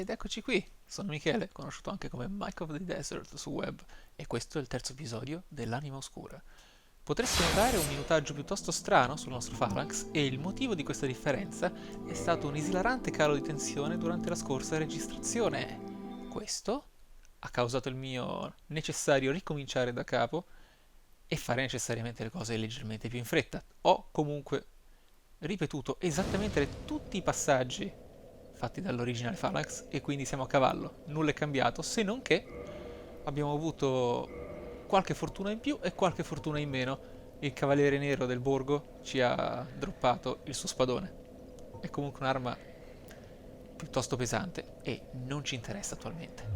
Ed eccoci qui, sono Michele, conosciuto anche come Mike of the Desert su web, e questo è il terzo episodio dell'Anima Oscura. Potreste notare un minutaggio piuttosto strano sul nostro Phalanx, e il motivo di questa differenza è stato un esilarante calo di tensione durante la scorsa registrazione. Questo ha causato il mio necessario ricominciare da capo e fare necessariamente le cose leggermente più in fretta. Ho comunque ripetuto esattamente tutti i passaggi fatti dall'original Phalanx e quindi siamo a cavallo. Nulla è cambiato, se non che abbiamo avuto qualche fortuna in più e qualche fortuna in meno. Il cavaliere nero del borgo ci ha droppato il suo spadone. È comunque un'arma piuttosto pesante e non ci interessa attualmente.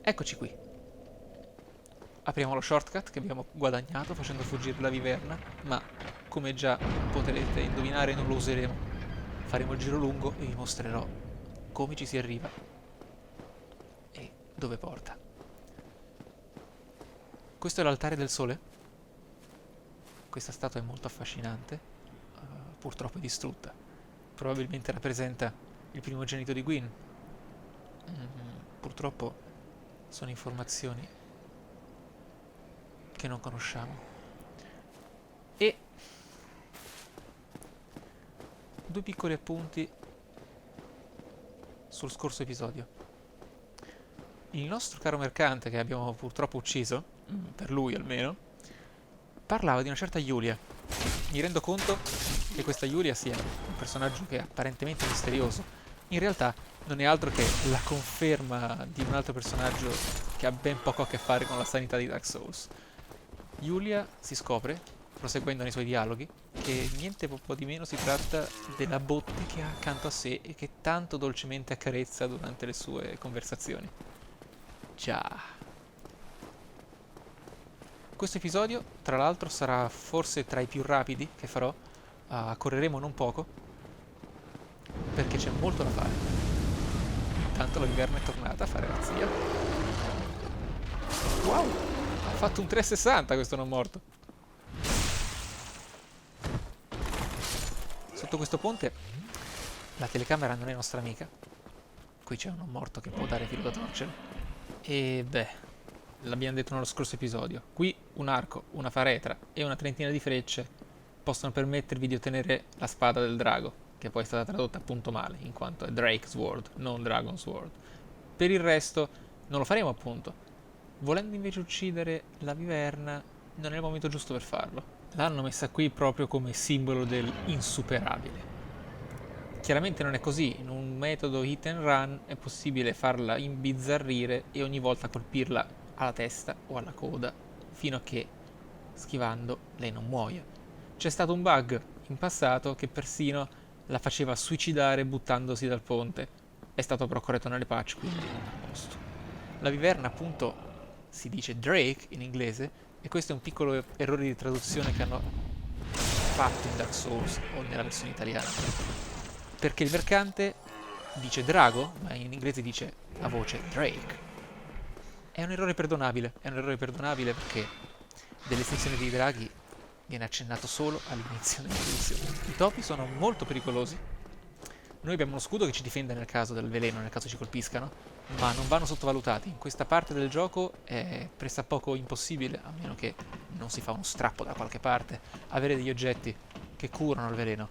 Eccoci qui. Apriamo lo shortcut che abbiamo guadagnato facendo fuggire la viverna, ma come già potrete indovinare non lo useremo. Faremo il giro lungo e vi mostrerò come ci si arriva e dove porta. Questo è l'altare del sole. Questa statua è molto affascinante, purtroppo è distrutta. Probabilmente rappresenta il primogenito di Gwyn. Purtroppo sono informazioni che non conosciamo. E due piccoli appunti sul scorso episodio. Il nostro caro mercante, che abbiamo purtroppo ucciso, per lui almeno, parlava di una certa Yulia. Mi rendo conto che questa Yulia sia un personaggio che è apparentemente misterioso. In realtà non è altro che la conferma di un altro personaggio che ha ben poco a che fare con la sanità di Dark Souls. Yulia si scopre, proseguendo nei suoi dialoghi, che niente po' di meno si tratta della botte che ha accanto a sé e che tanto dolcemente accarezza durante le sue conversazioni. Già. Questo episodio, tra l'altro, sarà forse tra i più rapidi che farò. Correremo non poco, perché c'è molto da fare. Intanto la viverna è tornata a fare razzia. Wow! Ha fatto un 360 questo non morto. Sotto questo ponte la telecamera non è nostra amica. Qui c'è un non morto che può dare filo da torcere. E beh, l'abbiamo detto nello scorso episodio. Qui un arco, una faretra e una trentina di frecce possono permettervi di ottenere la spada del drago, che poi è stata tradotta appunto male, in quanto è Drake Sword, non Dragon Sword. Per il resto non lo faremo appunto. Volendo invece uccidere la viverna, non è il momento giusto per farlo. L'hanno messa qui proprio come simbolo del insuperabile. Chiaramente non è così, in un metodo hit and run è possibile farla imbizzarrire e ogni volta colpirla alla testa o alla coda, fino a che, schivando, lei non muoia. C'è stato un bug in passato che persino la faceva suicidare buttandosi dal ponte. È stato però corretto nelle patch, quindi a posto. La viverna appunto si dice Drake in inglese, e questo è un piccolo errore di traduzione che hanno fatto in Dark Souls o nella versione italiana, perché il mercante dice drago, ma in inglese dice a voce Drake. È un errore perdonabile perché dell'estinzione dei draghi viene accennato solo all'inizio dell'introduzione. I topi sono molto pericolosi. Noi abbiamo uno scudo che ci difende nel caso del veleno, nel caso ci colpiscano, ma non vanno sottovalutati. In questa parte del gioco è pressappoco impossibile, a meno che non si fa uno strappo da qualche parte, avere degli oggetti che curano il veleno.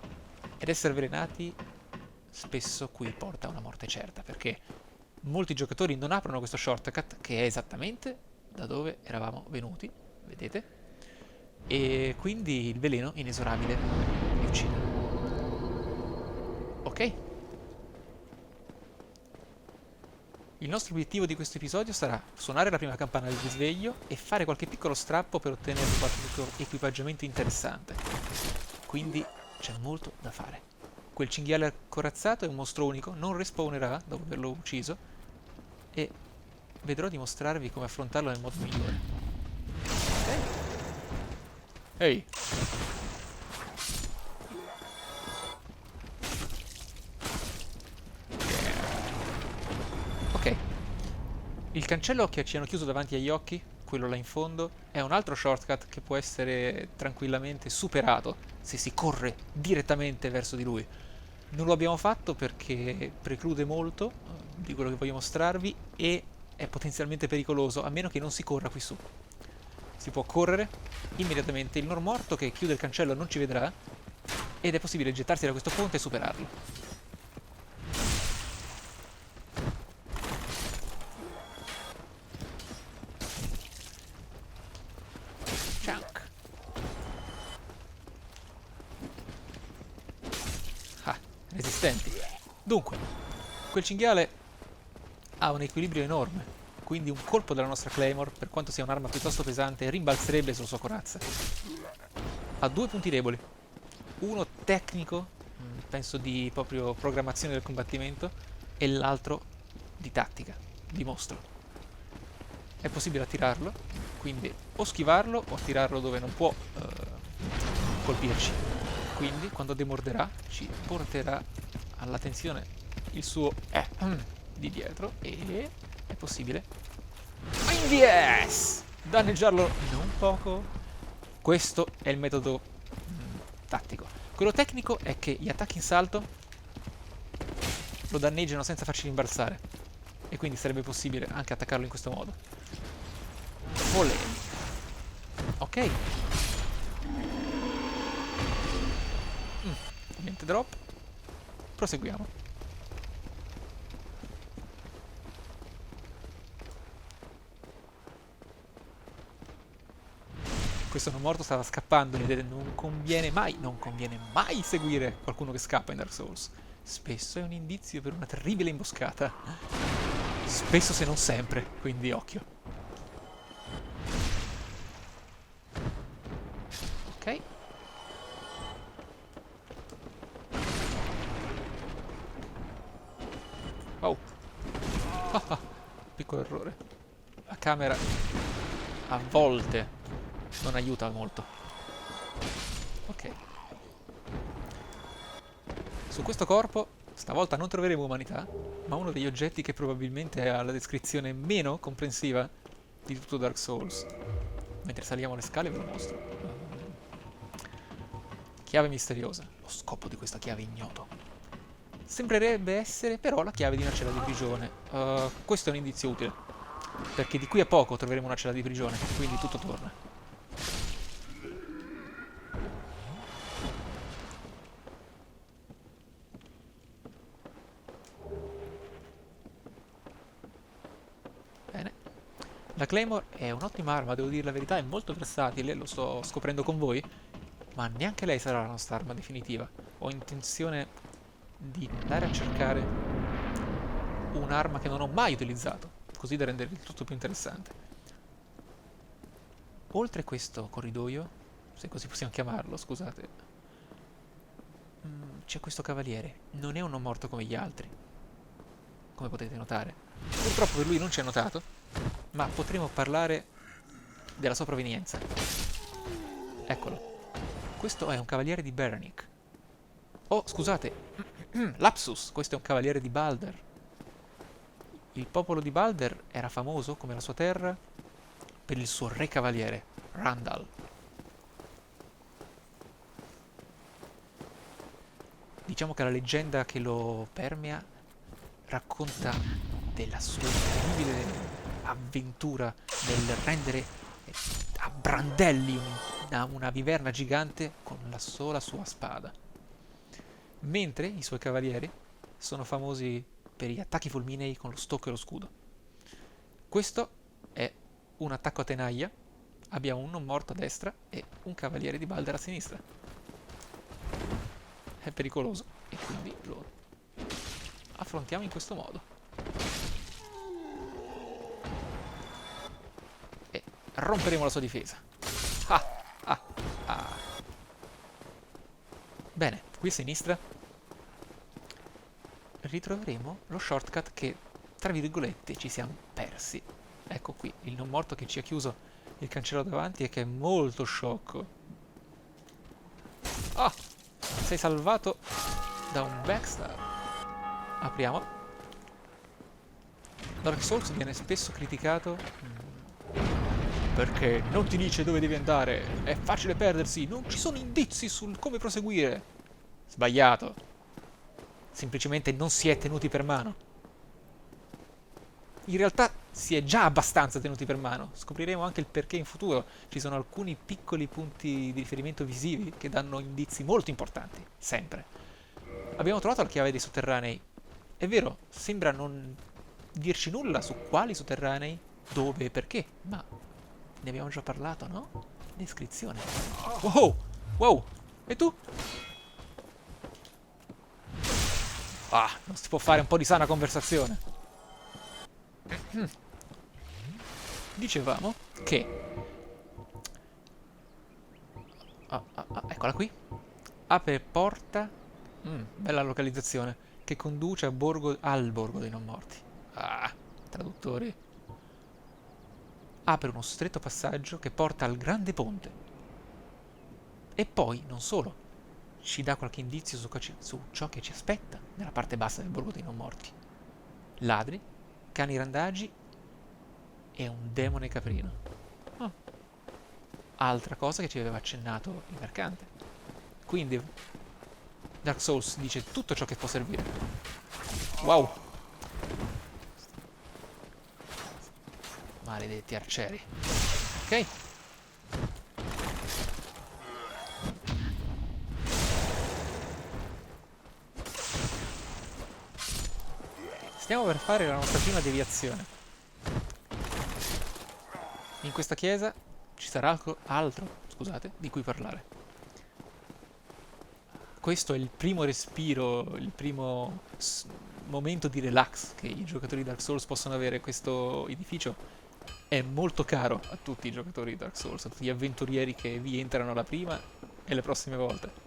Ed essere avvelenati spesso qui porta a una morte certa, perché molti giocatori non aprono questo shortcut, che è esattamente da dove eravamo venuti, vedete? E quindi il veleno inesorabile li uccide. Ok? Il nostro obiettivo di questo episodio sarà suonare la prima campana del risveglio e fare qualche piccolo strappo per ottenere qualche equipaggiamento interessante. Quindi c'è molto da fare. Quel cinghiale corazzato è un mostro unico, non respawnerà dopo averlo ucciso, e vedrò di mostrarvi come affrontarlo nel modo migliore. Ok? Ehi! Ok, il cancello che ci hanno chiuso davanti agli occhi, quello là in fondo, è un altro shortcut che può essere tranquillamente superato se si corre direttamente verso di lui. Non lo abbiamo fatto perché preclude molto di quello che voglio mostrarvi e è potenzialmente pericoloso, a meno che non si corra qui su. Si può correre immediatamente, il non morto che chiude il cancello non ci vedrà ed è possibile gettarsi da questo ponte e superarlo. Chunk. Ah, resistenti. Dunque, quel cinghiale ha un equilibrio enorme, quindi un colpo della nostra Claymore, per quanto sia un'arma piuttosto pesante, rimbalzerebbe sulla sua corazza. Ha due punti deboli. Uno tecnico, penso di proprio programmazione del combattimento, e l'altro di tattica, di mostro. È possibile attirarlo, quindi o schivarlo o attirarlo dove non può colpirci. Quindi quando demorderà ci porterà all'attenzione il suo di dietro e è possibile yes! Danneggiarlo non poco. Questo è il metodo tattico. Quello tecnico è che gli attacchi in salto lo danneggiano senza farci rimbalzare e quindi sarebbe possibile anche attaccarlo in questo modo. Olè. Ok. Niente drop. Proseguiamo. Questo non morto stava scappando ed non conviene mai seguire qualcuno che scappa in Dark Souls. Spesso è un indizio per una terribile imboscata. Spesso se non sempre, quindi occhio. Ok. Oh. Piccolo errore. La camera a volte non aiuta molto. Ok. Su questo corpo stavolta non troveremo umanità, ma uno degli oggetti che probabilmente ha la descrizione meno comprensiva di tutto Dark Souls. Mentre saliamo le scale ve lo mostro. Chiave misteriosa. Lo scopo di questa chiave è ignoto. Sembrerebbe essere però la chiave di una cella di prigione. Questo è un indizio utile, perché di qui a poco troveremo una cella di prigione, quindi tutto torna. Bene. La Claymore è un'ottima arma, devo dire la verità, è molto versatile, lo sto scoprendo con voi, ma neanche lei sarà la nostra arma definitiva. Ho intenzione di andare a cercare un'arma che non ho mai utilizzato, così da rendere il tutto più interessante. Oltre questo corridoio, se così possiamo chiamarlo, scusate, c'è questo cavaliere. Non è un non morto come gli altri, come potete notare. Purtroppo per lui non ci ha notato, ma potremo parlare della sua provenienza. Eccolo. Questo è un cavaliere di Berenic. Oh, scusate, lapsus, questo è un cavaliere di Balder. Il popolo di Balder era famoso, come la sua terra, per il suo re cavaliere, Randall. Diciamo che la leggenda che lo permea racconta della sua incredibile avventura nel rendere a brandelli una viverna gigante con la sola sua spada. Mentre i suoi cavalieri sono famosi per gli attacchi fulminei con lo stocco e lo scudo. Questo è un attacco a tenaglia. Abbiamo un non morto a destra e un cavaliere di Balder a sinistra. È pericoloso e quindi lo affrontiamo in questo modo. E romperemo la sua difesa. Ah, ah, ah. Bene, qui a sinistra ritroveremo lo shortcut che, tra virgolette, ci siamo persi. Ecco qui, il non morto che ci ha chiuso il cancello davanti e che è molto sciocco. Ah! Sei salvato da un backstab. Apriamo. Dark Souls viene spesso criticato perché non ti dice dove devi andare, è facile perdersi, non ci sono indizi sul come proseguire. Sbagliato. semplicemente non si è tenuti per mano. In realtà si è già abbastanza tenuti per mano. Scopriremo anche il perché in futuro. Ci sono alcuni piccoli punti di riferimento visivi che danno indizi molto importanti, sempre. Abbiamo trovato la chiave dei sotterranei. È vero, sembra non dirci nulla su quali sotterranei, dove e perché, ma ne abbiamo già parlato, no? Descrizione. Wow! Wow! E tu? Ah, non si può fare un po' di sana conversazione. Dicevamo che... eccola qui. Apre porta... bella localizzazione. Che conduce al borgo dei non morti. Ah, traduttori. Apre uno stretto passaggio che porta al grande ponte. E poi, non solo, ci dà qualche indizio su ciò che ci aspetta nella parte bassa del borgo dei non morti. Ladri, cani randagi e un demone caprino. Ah. Altra cosa che ci aveva accennato il mercante. Quindi Dark Souls dice tutto ciò che può servire. Wow! Maledetti arcieri. Ok? Stiamo per fare la nostra prima deviazione. In questa chiesa ci sarà altro, scusate, di cui parlare. Questo è il primo respiro, il primo momento di relax che i giocatori di Dark Souls possono avere. Questo edificio è molto caro a tutti i giocatori di Dark Souls, a tutti gli avventurieri che vi entrano la prima e le prossime volte.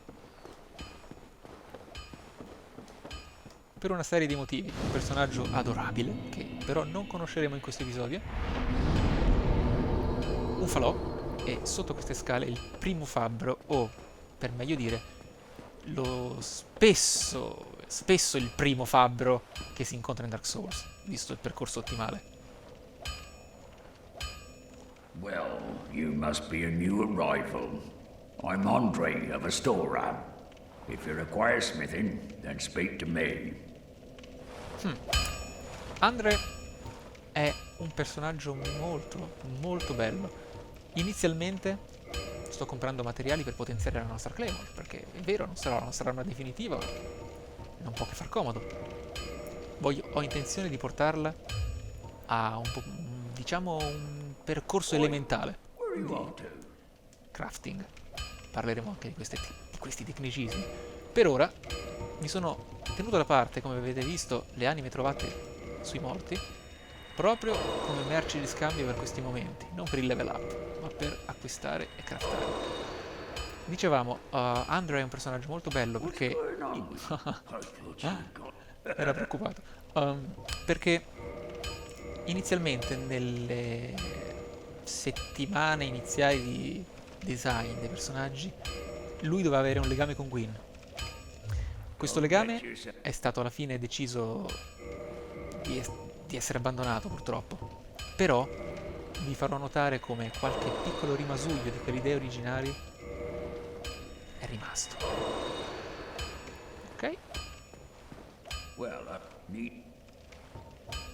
Per una serie di motivi. Un personaggio adorabile, che però non conosceremo in questo episodio. Un falò, e sotto queste scale il primo fabbro, o per meglio dire, lo spesso il primo fabbro che si incontra in Dark Souls, visto il percorso ottimale. Well, you must be a new arrival. I'm Andre of Astora. If you require smithing, then speak to me. Andre è un personaggio molto, molto bello. Inizialmente sto comprando materiali per potenziare la nostra Claymore, perché è vero, non sarà la nostra arma definitiva, ma non può che far comodo. Ho intenzione di portarla a diciamo un percorso elementale di crafting. Parleremo anche di questi tecnicismi. Per ora mi sono tenuto da parte, come avete visto, le anime trovate sui morti, proprio come merci di scambio per questi momenti, non per il level up, ma per acquistare e craftare. Dicevamo, Andre è un personaggio molto bello perché... Era preoccupato. Perché inizialmente, nelle settimane iniziali di design dei personaggi, lui doveva avere un legame con Gwyn. Questo legame è stato alla fine deciso di essere abbandonato, purtroppo. Però vi farò notare come qualche piccolo rimasuglio di quell'idea originari è rimasto. Ok?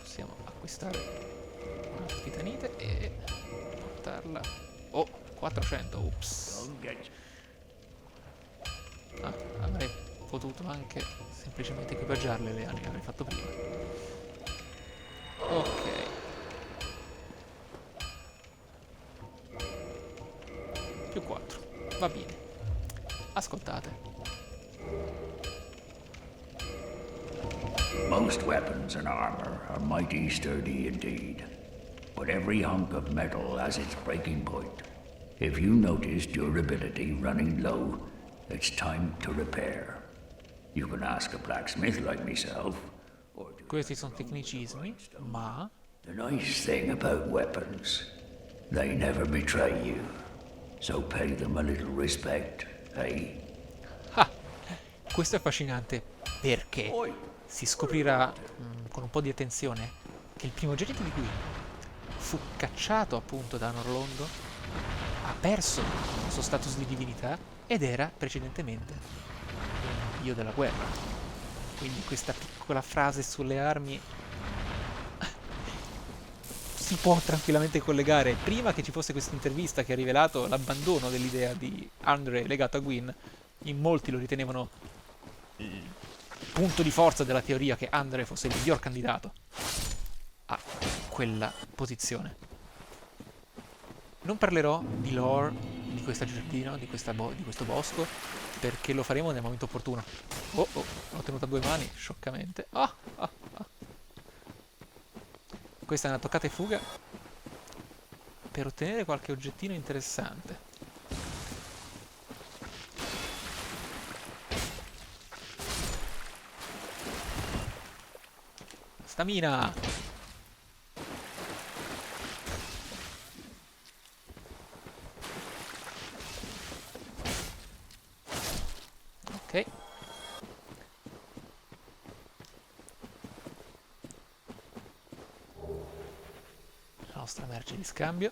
Possiamo acquistare un'altra titanite e portarla... Oh, 400, ups. Avrei potuto anche semplicemente equipaggiarle le ali che avrei fatto prima. Ok. Più 4. Va bene. Ascoltate. Most weapons and armor are mighty sturdy indeed, but every hunk of metal has its breaking point. If you notice durability running low, it's time to repair. You can ask a blacksmith like myself, or Questi sono tecnicismi, ma... the nice thing about weapons, they never betray you. So pay them a little respect, eh? Ah, questo è affascinante perché si scoprirà con un po' di attenzione che il primogenito di Gwyn fu cacciato appunto da Norlondo, ha perso il suo status di divinità ed era precedentemente un dio della guerra. Quindi questa piccola frase sulle armi si può tranquillamente collegare. Prima che ci fosse questa intervista che ha rivelato l'abbandono dell'idea di Andre legato a Gwyn, in molti lo ritenevano il punto di forza della teoria che Andre fosse il miglior candidato a quella posizione. Non parlerò di lore di questa giardino, di questo bosco, perché lo faremo nel momento opportuno. Oh, l'ho tenuta a due mani, scioccamente. Questa è una toccata e fuga per ottenere qualche oggettino interessante. Stamina! Ok. La nostra merce di scambio.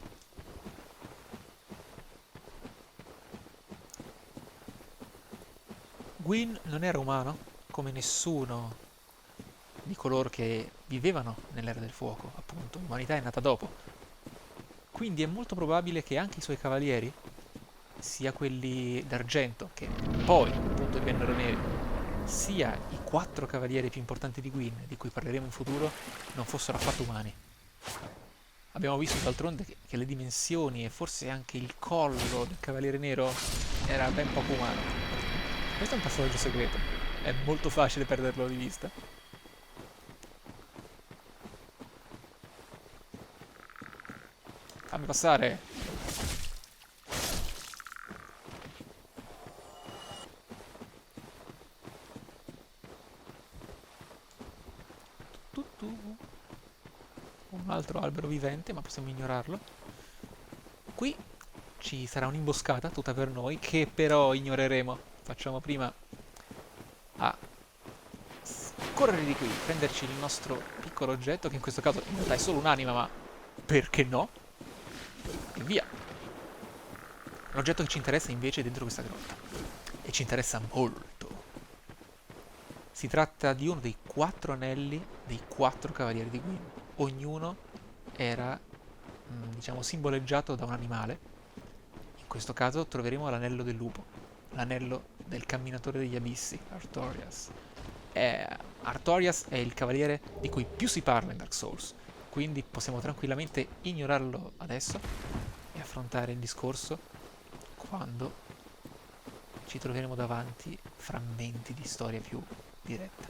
Gwyn non era umano, come nessuno di coloro che vivevano nell'era del fuoco, appunto. L'umanità è nata dopo. Quindi è molto probabile che anche i suoi cavalieri, sia quelli d'argento, che poi appunto divennero neri, sia i 4 cavalieri più importanti di Gwyn, di cui parleremo in futuro, non fossero affatto umani. Abbiamo visto d'altronde che le dimensioni e forse anche il collo del cavaliere nero era ben poco umano. Questo è un passaggio segreto, è molto facile perderlo di vista. Fammi passare! Un altro albero vivente, ma possiamo ignorarlo. Qui ci sarà un'imboscata tutta per noi, che però ignoreremo. Facciamo prima a correre di qui, prenderci il nostro piccolo oggetto, che in questo caso in realtà è solo un'anima, ma perché no? E via! L'oggetto che ci interessa invece è dentro questa grotta. E ci interessa molto. Si tratta di uno dei 4 anelli dei 4 cavalieri di Gwyn. Ognuno era, diciamo, simboleggiato da un animale. In questo caso troveremo l'anello del lupo, l'anello del camminatore degli abissi, Artorias. Artorias è il cavaliere di cui più si parla in Dark Souls, quindi possiamo tranquillamente ignorarlo adesso e affrontare il discorso quando ci troveremo davanti frammenti di storia più diretta.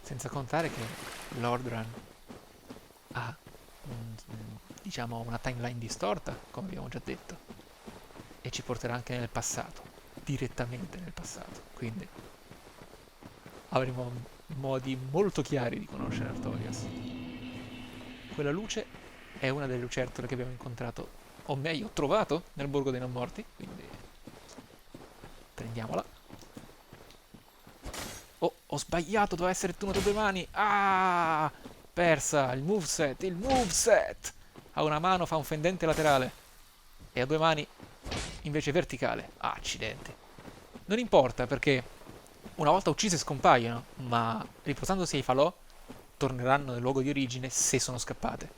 Senza contare che Lordran ha diciamo una timeline distorta, come abbiamo già detto, e ci porterà anche nel passato, direttamente nel passato, quindi avremo modi molto chiari di conoscere Artorias. Quella luce è una delle lucertole che abbiamo incontrato, o meglio trovato, nel Borgo dei Non Morti, quindi prendiamola. Oh, ho sbagliato, doveva essere tenuto a due mani. Ah, persa, il moveset. A una mano fa un fendente laterale e a due mani invece verticale. Ah, accidenti. Non importa perché una volta uccise scompaiono, ma riportandosi ai falò torneranno nel luogo di origine se sono scappate.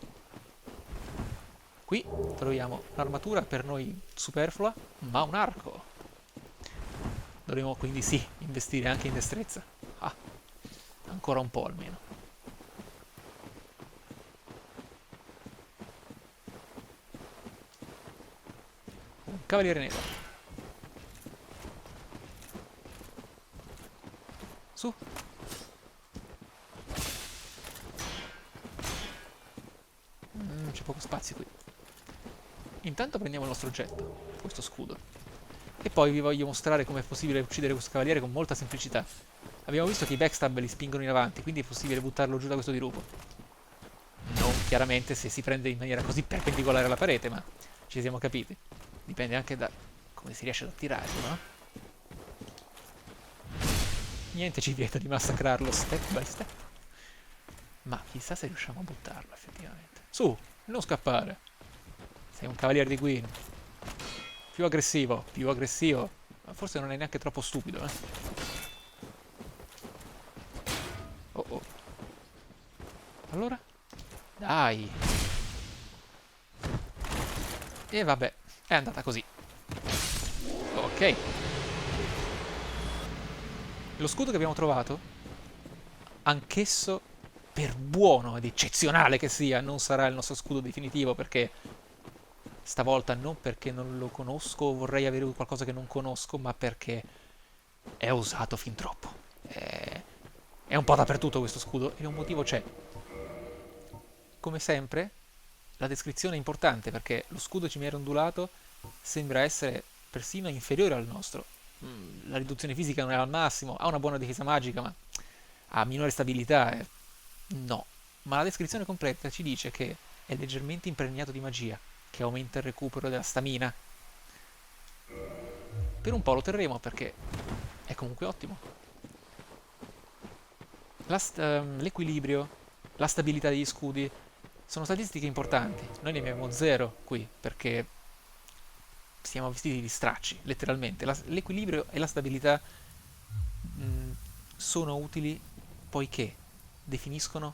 Qui troviamo un'armatura per noi superflua, ma un arco. Dovremo quindi sì, investire anche in destrezza. Ah, ancora un po' almeno. Un cavaliere nero. Su. C'è poco spazio qui. Intanto prendiamo il nostro oggetto, questo scudo. E poi vi voglio mostrare come è possibile uccidere questo cavaliere con molta semplicità. Abbiamo visto che i backstab li spingono in avanti, quindi è possibile buttarlo giù da questo dirupo. Non chiaramente se si prende in maniera così perpendicolare alla parete, ma ci siamo capiti. Dipende anche da come si riesce ad attirarlo, no? Niente ci vieta di massacrarlo step by step. Ma chissà se riusciamo a buttarlo effettivamente. Su, non scappare. Sei un cavaliere di Gwyn. Più aggressivo, più aggressivo. Ma forse non è neanche troppo stupido, eh. Allora? Dai! E vabbè, è andata così. Ok. Lo scudo che abbiamo trovato, anch'esso, per buono ed eccezionale che sia, non sarà il nostro scudo definitivo, perché stavolta non perché non lo conosco o vorrei avere qualcosa che non conosco, ma perché è usato fin troppo. È un po' dappertutto questo scudo e un motivo c'è. Come sempre, la descrizione è importante perché lo scudo cimiero ondulato sembra essere persino inferiore al nostro. La riduzione fisica non è al massimo, ha una buona difesa magica, ma ha minore stabilità. No. Ma la descrizione completa ci dice che è leggermente impregnato di magia, che aumenta il recupero della stamina. Per un po' lo terremo perché è comunque ottimo. L'equilibrio, la stabilità degli scudi sono statistiche importanti. Noi ne abbiamo zero qui perché siamo vestiti di stracci, letteralmente. L'equilibrio e la stabilità sono utili poiché definiscono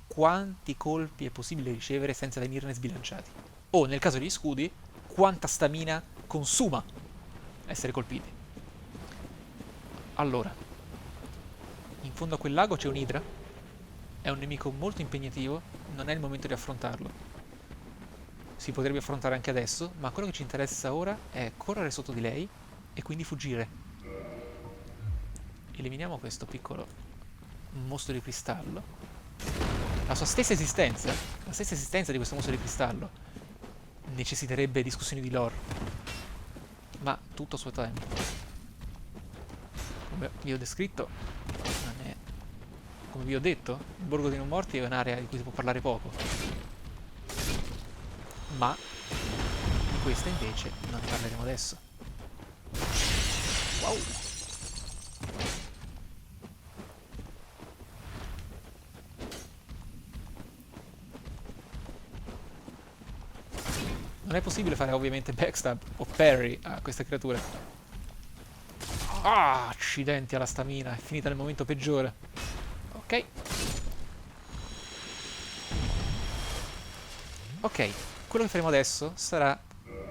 quanti colpi è possibile ricevere senza venirne sbilanciati. O, nel caso degli scudi, quanta stamina consuma essere colpiti. Allora, in fondo a quel lago c'è un'idra. È un nemico molto impegnativo, non è il momento di affrontarlo. Si potrebbe affrontare anche adesso, ma quello che ci interessa ora è correre sotto di lei e quindi fuggire. Eliminiamo questo piccolo mostro di cristallo. La sua stessa esistenza, la stessa esistenza di questo mostro di cristallo, necessiterebbe discussioni di lore, ma tutto a suo tempo. Come vi ho descritto, non è... come vi ho detto, il Borgo dei Non Morti è un'area di cui si può parlare poco, ma di questa invece non ne parleremo adesso. Wow! Non è possibile fare ovviamente backstab o parry a queste creature. Ah, accidenti alla stamina, è finita nel momento peggiore. Ok. Ok, quello che faremo adesso sarà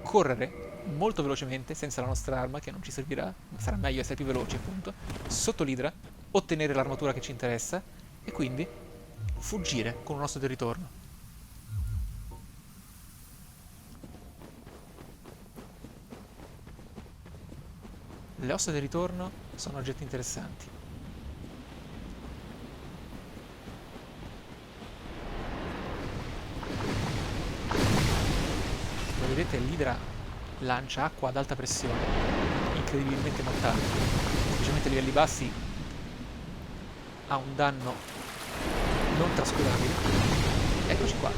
correre molto velocemente senza la nostra arma, che non ci servirà, sarà meglio essere più veloci appunto, sotto l'idra, ottenere l'armatura che ci interessa e quindi fuggire con un osso di ritorno. Le ossa del ritorno sono oggetti interessanti. Come vedete l'idra lancia acqua ad alta pressione, incredibilmente mortale. Specialmente a livelli bassi ha un danno non trascurabile. Eccoci qua.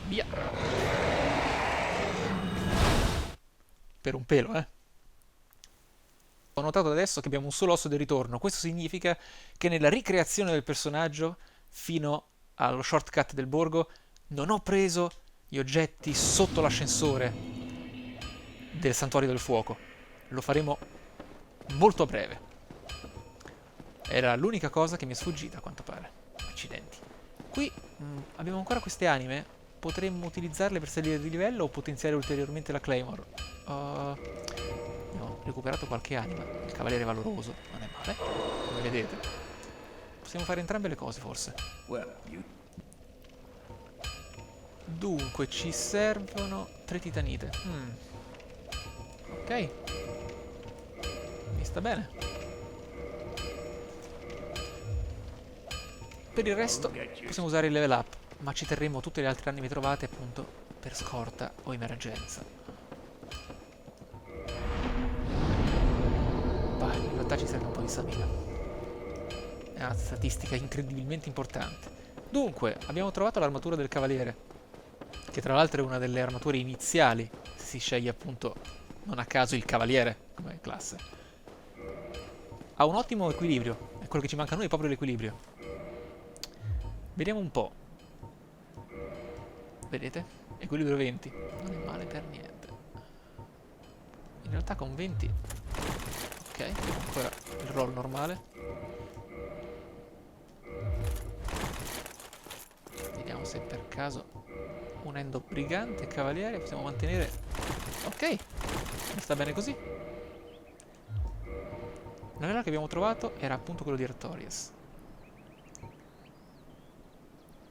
Via. Per un pelo, eh. Ho notato adesso che abbiamo un solo osso del ritorno. Questo significa che nella ricreazione del personaggio, fino allo shortcut del borgo, non ho preso gli oggetti sotto l'ascensore del Santuario del Fuoco. Lo faremo molto a breve. Era l'unica cosa che mi è sfuggita, a quanto pare. Accidenti. Qui abbiamo ancora queste anime. Potremmo utilizzarle per salire di livello o potenziare ulteriormente la Claymore. Abbiamo recuperato qualche anima. Il cavaliere valoroso, non è male, come vedete. Possiamo fare entrambe le cose, forse. Dunque, ci servono 3 titanite. Ok. Mi sta bene. Per il resto possiamo usare il level up, ma ci terremo tutte le altre anime trovate appunto per scorta o emergenza. Bah, in realtà ci serve un po' di stamina. È una statistica incredibilmente importante. Dunque, abbiamo trovato l'armatura del cavaliere, che tra l'altro è una delle armature iniziali, se si sceglie appunto non a caso il cavaliere come classe. Ha un ottimo equilibrio, è quello che ci manca a noi, è proprio l'equilibrio. Vediamo un po'. Vedete? Equilibrio 20. Non è male per niente. In realtà con 20... Ok, ancora il roll normale. se per caso, unendo brigante e cavaliere, possiamo mantenere... Ok, mi sta bene così. L'anello che abbiamo trovato era appunto quello di Artorias.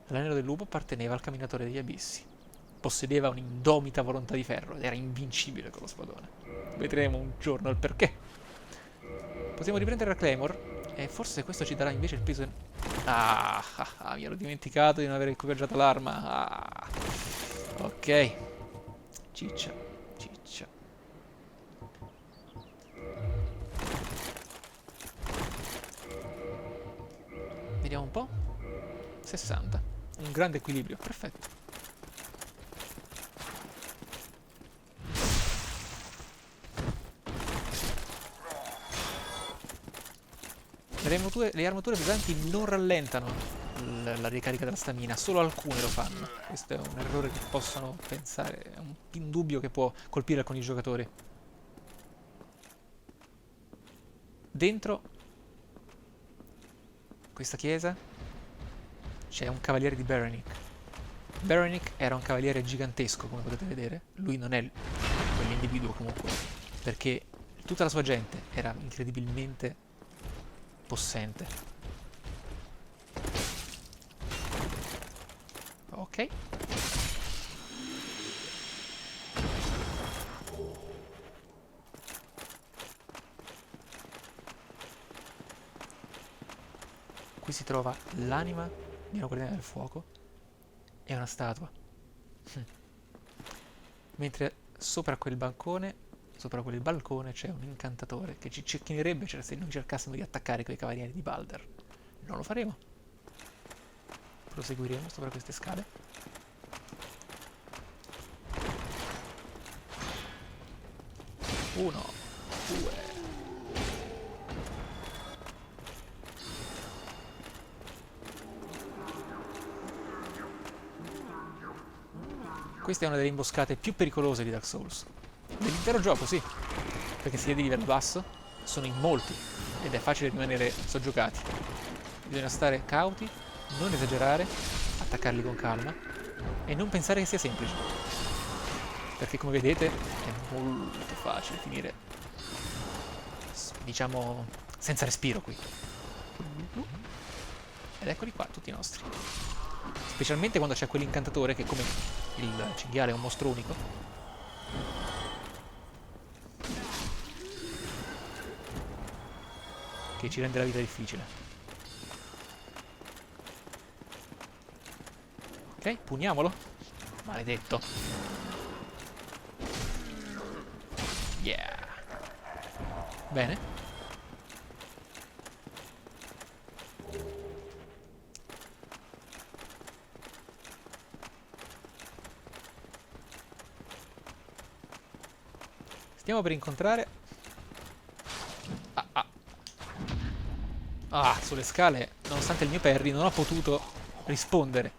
L'anello del lupo apparteneva al camminatore degli abissi. Possedeva un'indomita volontà di ferro ed era invincibile con lo spadone. Vedremo un giorno il perché. Possiamo riprendere la Claymore e forse questo ci darà invece il peso... mi ero dimenticato di non aver equipaggiato l'arma. Ok. Ciccia, ciccia. Vediamo un po'. 60. Un grande equilibrio, perfetto. Le armature pesanti non rallentano la ricarica della stamina, solo alcune lo fanno. Questo è un errore che possono pensare, è un indubbio che può colpire alcuni giocatori. Dentro questa chiesa c'è un cavaliere di Berenic. Berenic era un cavaliere gigantesco, come potete vedere. Lui non è quell'individuo comunque, perché tutta la sua gente era incredibilmente possente. Ok. Qui si trova l'anima di una guardiana del fuoco e una statua. Mentre sopra quel balcone c'è un incantatore che ci cecchinerebbe se non cercassimo di attaccare quei cavalieri di Balder. Non lo faremo. Proseguiremo sopra queste scale. Uno, due. Questa è una delle imboscate più pericolose di Dark Souls. Dell'intero gioco, sì. Perché si è di livello basso, sono in molti ed è facile rimanere soggiocati. Bisogna stare cauti, non esagerare, attaccarli con calma e non pensare che sia semplice. Perché come vedete è molto facile finire, diciamo, senza respiro qui. Ed eccoli qua, tutti i nostri. Specialmente quando c'è quell'incantatore che, come il cinghiale, è un mostro unico. Che ci rende la vita difficile. Ok, puniamolo. Maledetto. Yeah. Bene. Stiamo per incontrare... sulle scale, nonostante il mio parry, non ho potuto rispondere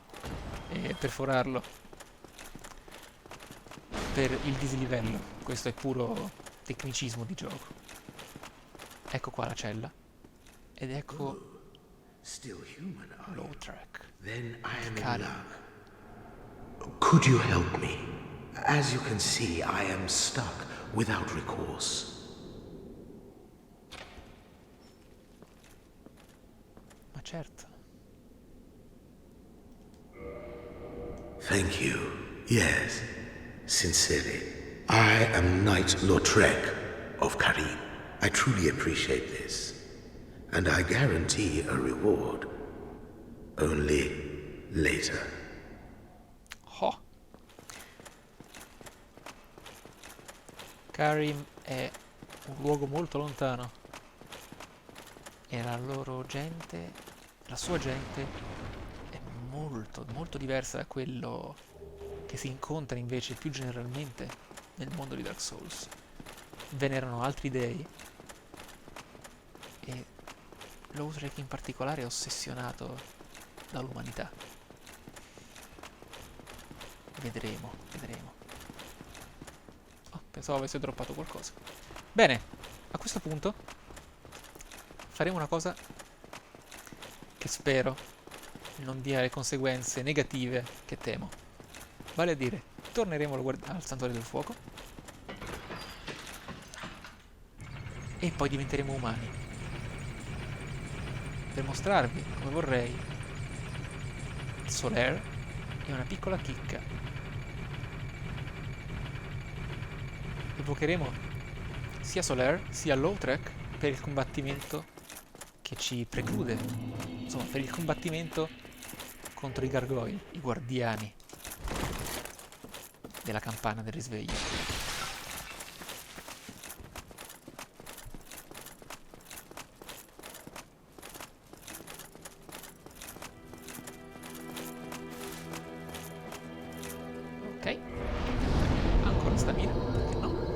e perforarlo per il dislivello. Questo è puro tecnicismo di gioco. Ecco qua la cella. Ed ecco Lautrec. Then I am in Karim. luck. Could you help me? As you can see, I am stuck without recourse. Ma certo. Thank you. Yes, sincerely. I am Knight Lautrec of Karim. I truly appreciate this. And I guarantee a reward. Only later. Oh. Karim è un luogo molto lontano e la loro gente, la sua gente è molto, molto diversa da quello che si incontra invece più generalmente nel mondo di Dark Souls. Venerano altri dei e Lautrec in particolare è ossessionato dall'umanità. Vedremo, vedremo. Oh, pensavo avesse droppato qualcosa. Bene, a questo punto faremo una cosa che spero non dia le conseguenze negative che temo. Vale a dire, torneremo al Santuario del Fuoco e poi diventeremo umani. Per mostrarvi come vorrei, Solaire è una piccola chicca. Evocheremo sia Solaire sia Lautrec per il combattimento che ci preclude, insomma, per il combattimento contro i gargoyle, i guardiani della campana del risveglio. Ok, ancora stamina, perché no?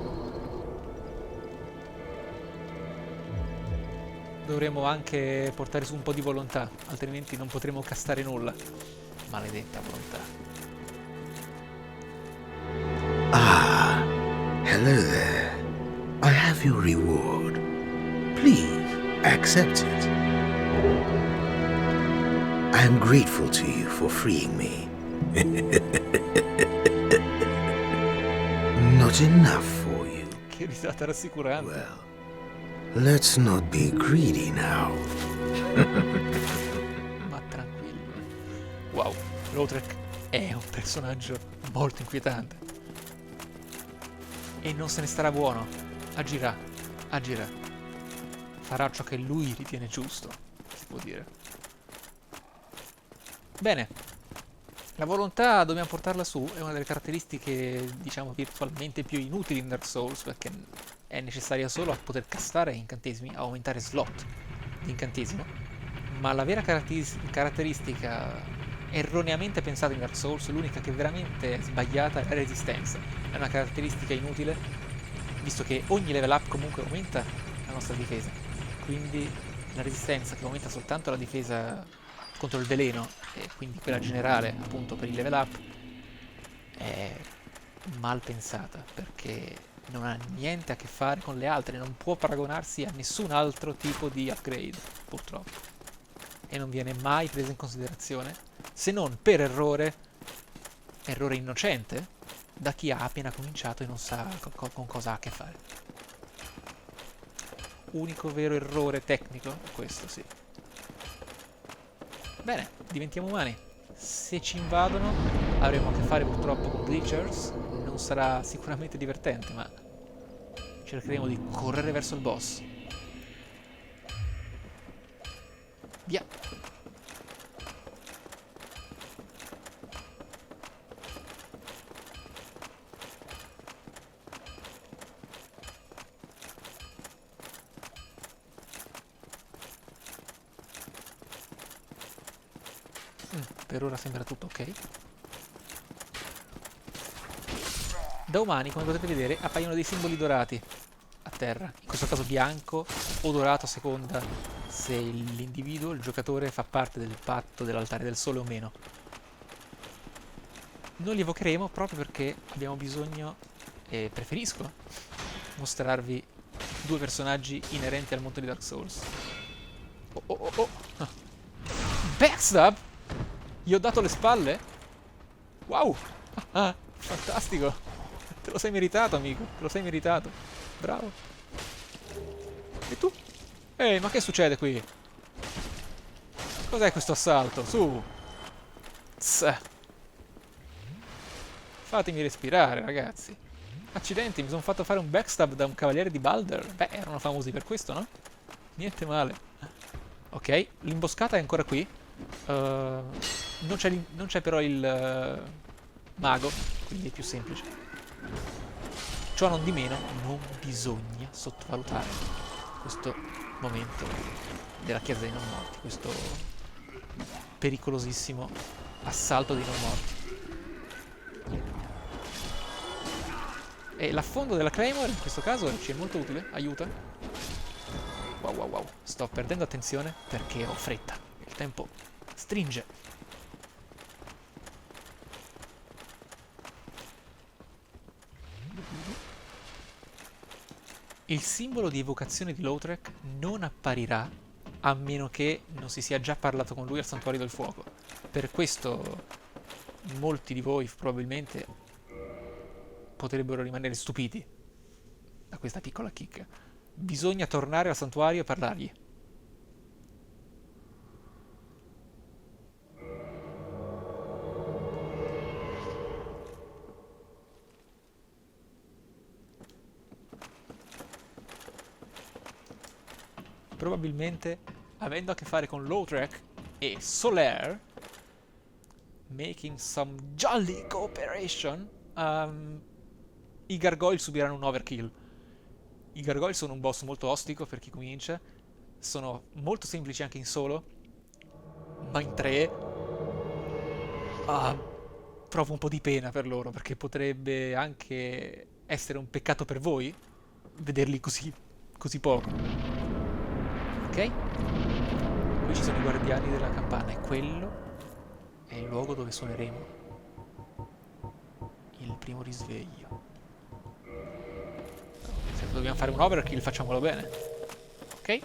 Dovremo anche portare su un po' di volontà, altrimenti non potremo castare nulla. Maledetta volontà. Ah, hello there. I have your reward. Please, accept it. I am grateful to you for freeing me. Not enough for you. Che risata rassicurante. Well, let's not be greedy now. Ma tranquillo. Wow, Lautrec è un personaggio molto inquietante. E non se ne starà buono. Agirà, agirà. Farà ciò che lui ritiene giusto, si può dire. Bene. La volontà dobbiamo portarla su, è una delle caratteristiche, diciamo, virtualmente più inutili in Dark Souls, perché è necessaria solo a poter castare incantesimi, a aumentare slot di incantesimo, ma la vera caratteristica erroneamente pensata in Dark Souls, l'unica che è veramente sbagliata, è la resistenza. È una caratteristica inutile, visto che ogni level up comunque aumenta la nostra difesa, quindi la resistenza che aumenta soltanto la difesa contro il veleno, e quindi quella generale appunto per il level up, è mal pensata, perché non ha niente a che fare con le altre, non può paragonarsi a nessun altro tipo di upgrade, purtroppo, e non viene mai presa in considerazione, se non per errore innocente, da chi ha appena cominciato e non sa con cosa ha a che fare. Unico vero errore tecnico è questo, sì. Bene, diventiamo umani. Se ci invadono avremo a che fare purtroppo con Bleachers. Non sarà sicuramente divertente, ma cercheremo di correre verso il boss. Via! Per ora sembra tutto ok. Da umani, come potete vedere, appaiono dei simboli dorati a terra, in questo caso bianco o dorato a seconda se l'individuo, il giocatore, fa parte del patto dell'altare del sole o meno. Non li evocheremo proprio perché abbiamo bisogno, e preferisco, mostrarvi due personaggi inerenti al mondo di Dark Souls. Oh oh oh oh! Ah. Backstab? Gli ho dato le spalle? Wow! Ah, fantastico! Te lo sei meritato, amico. Te lo sei meritato. Bravo. E tu? Ehi, ma che succede qui? Cos'è questo assalto? Su! Tss. Fatemi respirare, ragazzi. Accidenti, mi sono fatto fare un backstab da un cavaliere di Baldur. Beh, erano famosi per questo, no? Niente male. Ok, l'imboscata è ancora qui. Non c'è però il mago, quindi è più semplice. Ciò non di meno, non bisogna sottovalutare questo momento della chiesa dei non morti, questo pericolosissimo assalto dei non morti. E l'affondo della Claymore in questo caso ci è molto utile, aiuta. Wow wow wow, sto perdendo attenzione perché ho fretta, il tempo stringe. Il simbolo di evocazione di Lautrec non apparirà a meno che non si sia già parlato con lui al Santuario del Fuoco. Per questo molti di voi probabilmente potrebbero rimanere stupiti da questa piccola chicca. Bisogna tornare al santuario e parlargli. Probabilmente, avendo a che fare con Lautrec e Solaire, making some jolly cooperation, i gargoyle subiranno un overkill. I gargoyle sono un boss molto ostico per chi comincia, sono molto semplici anche in solo, ma in tre ah, provo un po' di pena per loro, perché potrebbe anche essere un peccato per voi vederli così poco. Ok? Qui ci sono i guardiani della campana e quello è il luogo dove suoneremo il primo risveglio. Se dobbiamo fare un overkill facciamolo bene. Ok?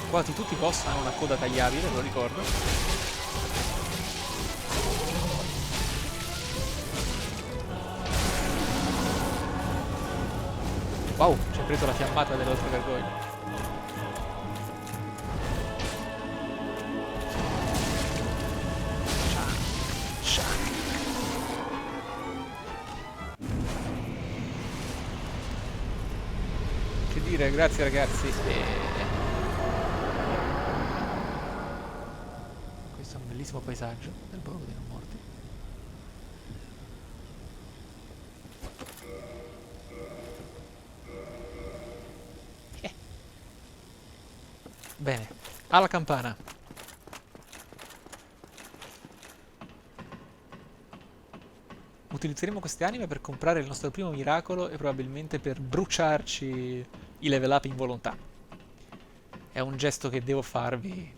Quasi tutti i boss hanno una coda tagliabile, ve lo ricordo. Wow, ci ha preso la fiammata dell'altro gargoyle. Che dire, grazie ragazzi. Questo è un bellissimo paesaggio del Borgo dei Non Morti. Bene, alla campana. Utilizzeremo queste anime per comprare il nostro primo miracolo e probabilmente per bruciarci i level up in volontà. È un gesto che devo farvi,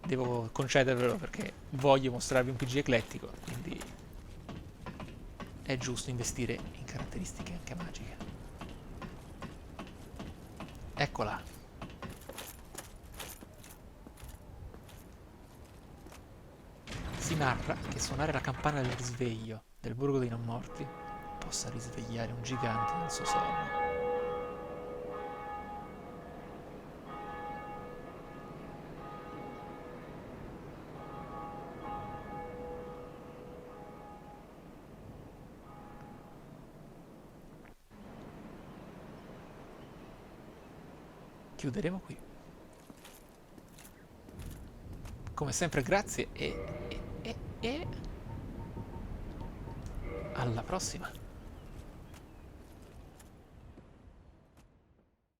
devo concedervelo perché voglio mostrarvi un PG eclettico, quindi è giusto investire in caratteristiche anche magiche. Eccola. Si narra che suonare la campana del risveglio del Borgo dei Non Morti possa risvegliare un gigante dal suo sonno. Chiuderemo qui. Come sempre grazie e alla prossima.